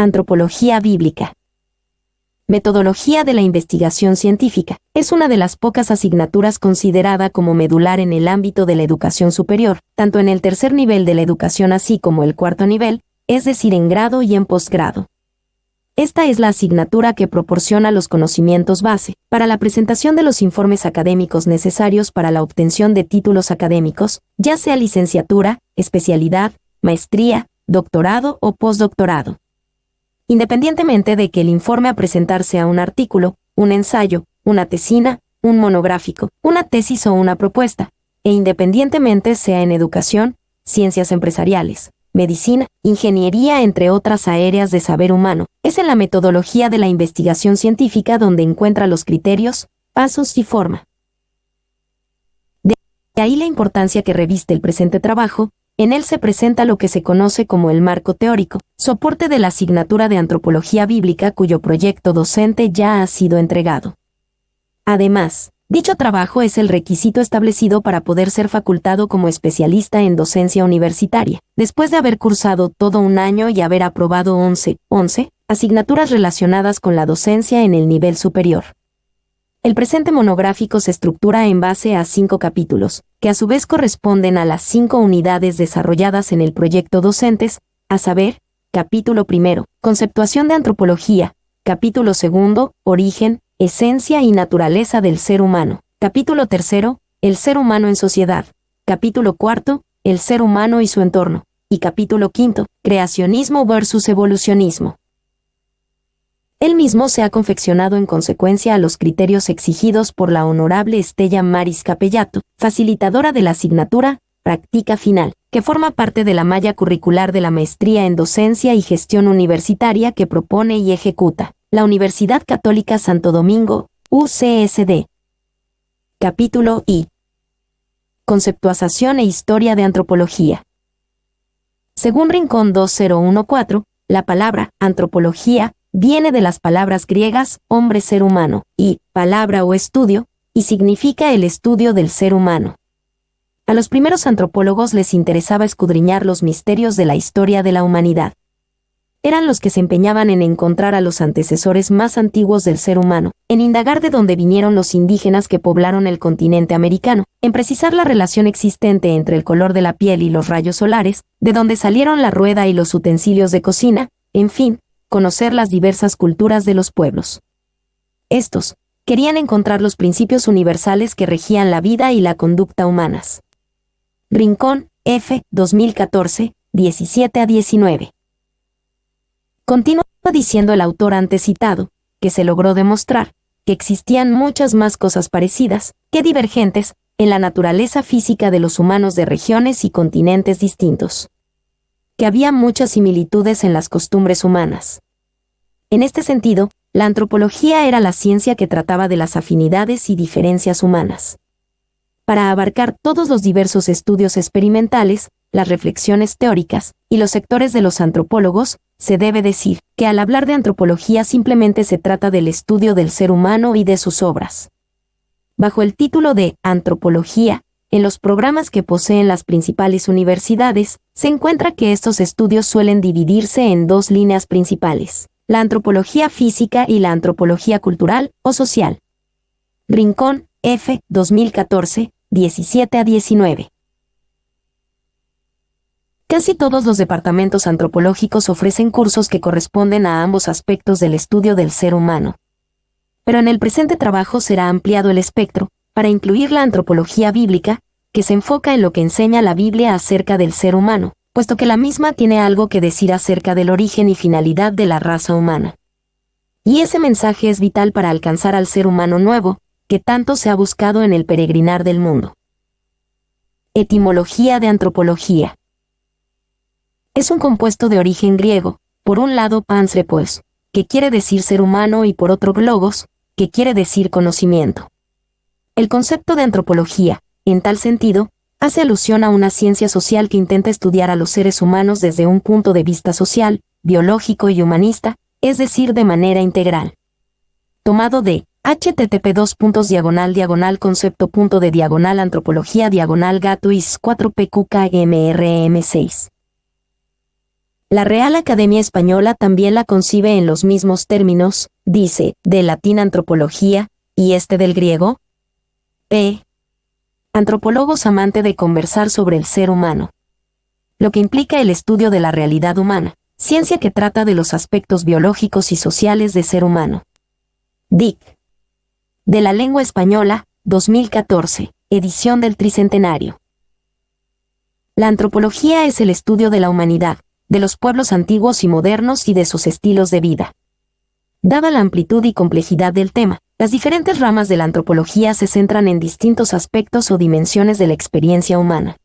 Antropología bíblica. Metodología de la investigación científica. Es una de las pocas asignaturas considerada como medular en el ámbito de la educación superior, tanto en el tercer nivel de la educación así como el cuarto nivel, es decir, en grado y en posgrado. Esta es la asignatura que proporciona los conocimientos base para la presentación de los informes académicos necesarios para la obtención de títulos académicos, ya sea licenciatura, especialidad, maestría, doctorado o postdoctorado. Independientemente de que el informe a presentar sea un artículo, un ensayo, una tesina, un monográfico, una tesis o una propuesta, e independientemente sea en educación, ciencias empresariales, medicina, ingeniería, entre otras áreas de saber humano, es en la metodología de la investigación científica donde encuentra los criterios, pasos y forma. De ahí la importancia que reviste el presente trabajo. En él se presenta lo que se conoce como el marco teórico, soporte de la asignatura de Antropología Bíblica cuyo proyecto docente ya ha sido entregado. Además, dicho trabajo es el requisito establecido para poder ser facultado como especialista en docencia universitaria, después de haber cursado todo un año y haber aprobado 11 asignaturas relacionadas con la docencia en el nivel superior. El presente monográfico se estructura en base a 5 capítulos, que a su vez corresponden a las 5 unidades desarrolladas en el proyecto docentes, a saber, capítulo primero, conceptuación de antropología, capítulo segundo, origen, esencia y naturaleza del ser humano, capítulo tercero, el ser humano en sociedad, capítulo cuarto, el ser humano y su entorno, y capítulo quinto, creacionismo versus evolucionismo. Él mismo se ha confeccionado en consecuencia a los criterios exigidos por la honorable Estella Maris Capellato, facilitadora de la asignatura Práctica Final, que forma parte de la malla curricular de la Maestría en Docencia y Gestión Universitaria que propone y ejecuta la Universidad Católica Santo Domingo, UCSD. Capítulo I. Conceptualización e Historia de Antropología. Según Rincón 2014, la palabra antropología viene de las palabras griegas hombre-ser humano y palabra o estudio, y significa el estudio del ser humano. A los primeros antropólogos les interesaba escudriñar los misterios de la historia de la humanidad. Eran los que se empeñaban en encontrar a los antecesores más antiguos del ser humano, en indagar de dónde vinieron los indígenas que poblaron el continente americano, en precisar la relación existente entre el color de la piel y los rayos solares, de dónde salieron la rueda y los utensilios de cocina, en fin, conocer las diversas culturas de los pueblos. Estos querían encontrar los principios universales que regían la vida y la conducta humanas. Rincón, F. 2014, 17-19. Continúa diciendo el autor antes citado, que se logró demostrar que existían muchas más cosas parecidas que divergentes en la naturaleza física de los humanos de regiones y continentes distintos. Que había muchas similitudes en las costumbres humanas. En este sentido, la antropología era la ciencia que trataba de las afinidades y diferencias humanas. Para abarcar todos los diversos estudios experimentales, las reflexiones teóricas y los sectores de los antropólogos, se debe decir que al hablar de antropología simplemente se trata del estudio del ser humano y de sus obras. Bajo el título de antropología, en los programas que poseen las principales universidades, se encuentra que estos estudios suelen dividirse en 2 líneas principales: la antropología física y la antropología cultural o social. Rincón, F. 2014, 17-19. Casi todos los departamentos antropológicos ofrecen cursos que corresponden a ambos aspectos del estudio del ser humano. Pero en el presente trabajo será ampliado el espectro, para incluir la antropología bíblica, que se enfoca en lo que enseña la Biblia acerca del ser humano, puesto que la misma tiene algo que decir acerca del origen y finalidad de la raza humana. Y ese mensaje es vital para alcanzar al ser humano nuevo, que tanto se ha buscado en el peregrinar del mundo. Etimología de antropología. Es un compuesto de origen griego, por un lado anthropos, que quiere decir ser humano, y por otro logos, que quiere decir conocimiento. El concepto de antropología, en tal sentido, hace alusión a una ciencia social que intenta estudiar a los seres humanos desde un punto de vista social, biológico y humanista, es decir, de manera integral. Tomado de http://concepto./concepto.de/antropología/gatuis 4pqkmrm6. La Real Academia Española también la concibe en los mismos términos, dice, del latín antropología, y del griego. Antropólogos amante de conversar sobre el ser humano. Lo que implica el estudio de la realidad humana, ciencia que trata de los aspectos biológicos y sociales del ser humano. Dic. De la lengua española, 2014, edición del Tricentenario. La antropología es el estudio de la humanidad, de los pueblos antiguos y modernos y de sus estilos de vida. Dada la amplitud y complejidad del tema, las diferentes ramas de la antropología se centran en distintos aspectos o dimensiones de la experiencia humana.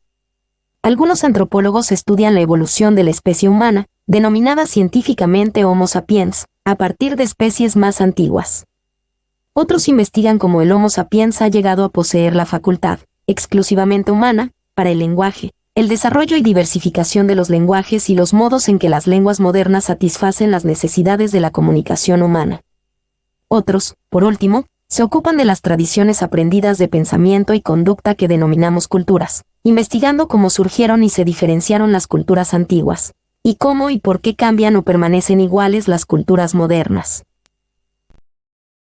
Algunos antropólogos estudian la evolución de la especie humana, denominada científicamente Homo sapiens, a partir de especies más antiguas. Otros investigan cómo el Homo sapiens ha llegado a poseer la facultad, exclusivamente humana, para el lenguaje, el desarrollo y diversificación de los lenguajes y los modos en que las lenguas modernas satisfacen las necesidades de la comunicación humana. Otros, por último, se ocupan de las tradiciones aprendidas de pensamiento y conducta que denominamos culturas, investigando cómo surgieron y se diferenciaron las culturas antiguas, y cómo y por qué cambian o permanecen iguales las culturas modernas.